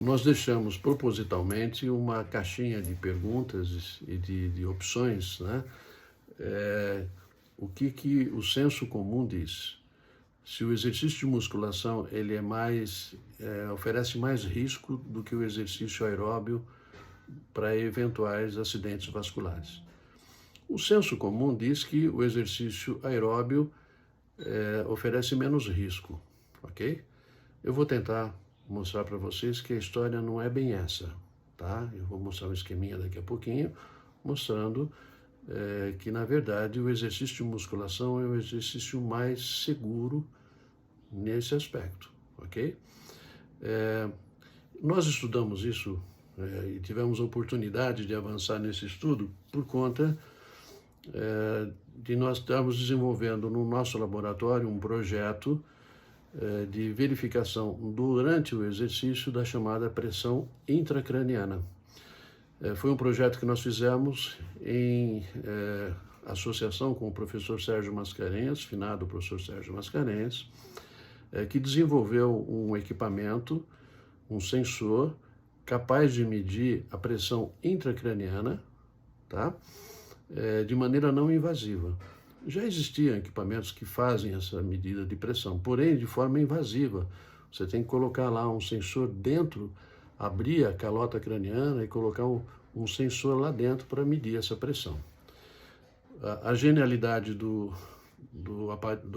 Nós deixamos propositalmente uma caixinha de perguntas e de opções, né? O que o senso comum diz? Se o exercício de musculação ele oferece mais risco do que o exercício aeróbio para eventuais acidentes vasculares. O senso comum diz que o exercício aeróbio oferece menos risco, ok? Eu vou tentar mostrar para vocês que a história não é bem essa, tá? Eu vou mostrar um esqueminha daqui a pouquinho, mostrando que, na verdade, o exercício de musculação é o exercício mais seguro nesse aspecto, ok? Nós estudamos isso e tivemos a oportunidade de avançar nesse estudo por conta de nós estarmos desenvolvendo no nosso laboratório um projeto de verificação durante o exercício da chamada pressão intracraniana. Foi um projeto que nós fizemos em associação com o professor Sérgio Mascarenhas, finado professor Sérgio Mascarenhas, que desenvolveu um equipamento, um sensor, capaz de medir a pressão intracraniana, tá? De maneira não invasiva. Já existiam equipamentos que fazem essa medida de pressão, porém de forma invasiva. Você tem que colocar lá um sensor dentro, abrir a calota craniana e colocar um sensor lá dentro para medir essa pressão. A genialidade do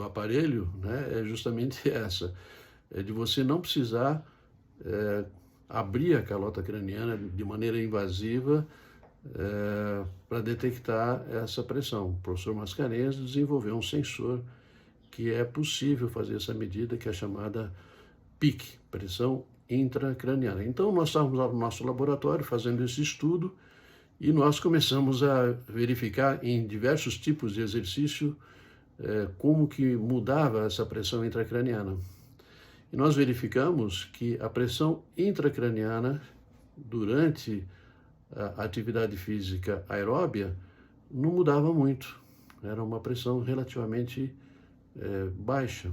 aparelho, né, é justamente essa, é de você não precisar abrir a calota craniana de maneira invasiva para detectar essa pressão. O professor Mascarenhas desenvolveu um sensor que é possível fazer essa medida, que é chamada PIC, pressão intracraniana. Então, nós estávamos lá no nosso laboratório fazendo esse estudo e nós começamos a verificar em diversos tipos de exercício como que mudava essa pressão intracraniana. E nós verificamos que a pressão intracraniana durante a atividade física aeróbia não mudava muito, era uma pressão relativamente baixa.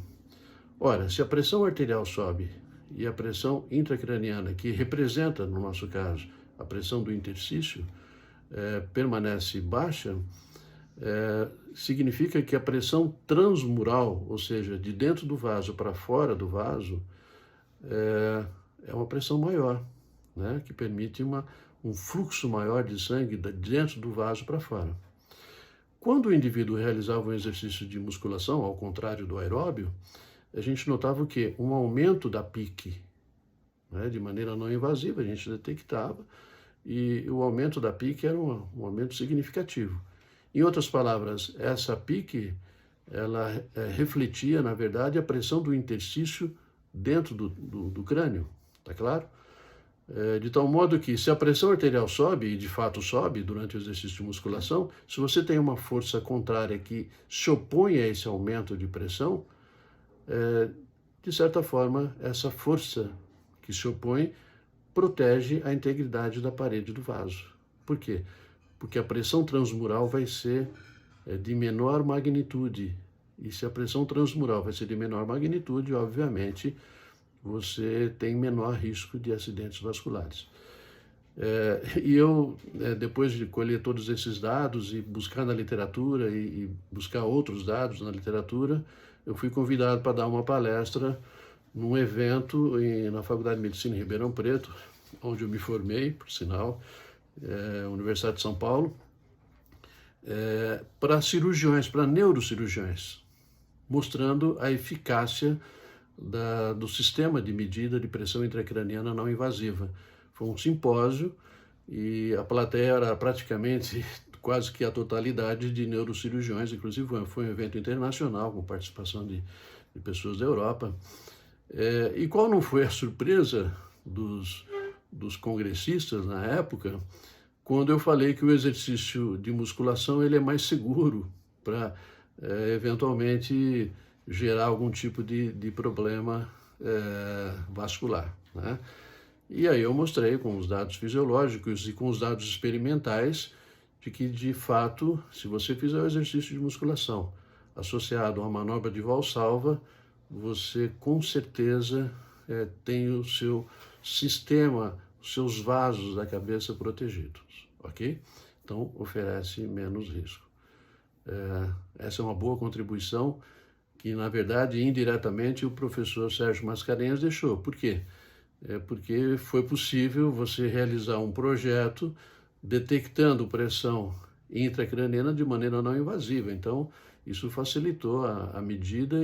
Ora, se a pressão arterial sobe e a pressão intracraniana, que representa, no nosso caso, a pressão do interstício, permanece baixa, significa que a pressão transmural, ou seja, de dentro do vaso para fora do vaso, é uma pressão maior, né, que permite um fluxo maior de sangue de dentro do vaso para fora. Quando o indivíduo realizava um exercício de musculação, ao contrário do aeróbio, a gente notava o quê? Um aumento da PIC, né, de maneira não invasiva, a gente detectava, e o aumento da PIC era um aumento significativo. Em outras palavras, essa PIC, ela refletia, na verdade, a pressão do interstício dentro do crânio, tá claro? De tal modo que, se a pressão arterial sobe, e de fato sobe durante o exercício de musculação, se você tem uma força contrária que se opõe a esse aumento de pressão, de certa forma, essa força que se opõe protege a integridade da parede do vaso. Por quê? Porque a pressão transmural vai ser de menor magnitude. E se a pressão transmural vai ser de menor magnitude, obviamente, você tem menor risco de acidentes vasculares. E eu, depois de colher todos esses dados e buscar na literatura e buscar outros dados na literatura, eu fui convidado para dar uma palestra num evento na Faculdade de Medicina em Ribeirão Preto, onde eu me formei, por sinal, Universidade de São Paulo, para cirurgiões, para neurocirurgiões, mostrando a eficácia do sistema de medida de pressão intracraniana não invasiva. Foi um simpósio e a plateia era praticamente quase que a totalidade de neurocirurgiões, inclusive foi um evento internacional com participação de pessoas da Europa. E qual não foi a surpresa dos congressistas na época, quando eu falei que o exercício de musculação ele é mais seguro para eventualmente gerar algum tipo de problema vascular, né? E aí eu mostrei com os dados fisiológicos e com os dados experimentais de que, de fato, se você fizer o exercício de musculação associado a uma manobra de Valsalva, você com certeza tem o seu sistema, os seus vasos da cabeça protegidos, ok? Então, oferece menos risco. Essa é uma boa contribuição que, na verdade, indiretamente, o professor Sérgio Mascarenhas deixou. Por quê? Porque foi possível você realizar um projeto detectando pressão intracraniana de maneira não invasiva. Então, isso facilitou a medida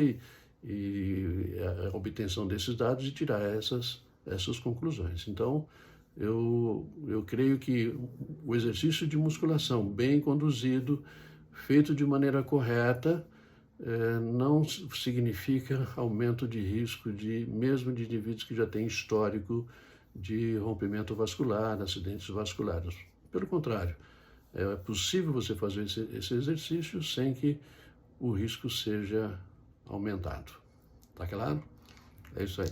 e a obtenção desses dados e tirar essas conclusões. Então, eu creio que o exercício de musculação bem conduzido, feito de maneira correta, não significa aumento de risco mesmo de indivíduos que já têm histórico de rompimento vascular, acidentes vasculares. Pelo contrário, é possível você fazer esse exercício sem que o risco seja aumentado. Tá claro? É isso aí.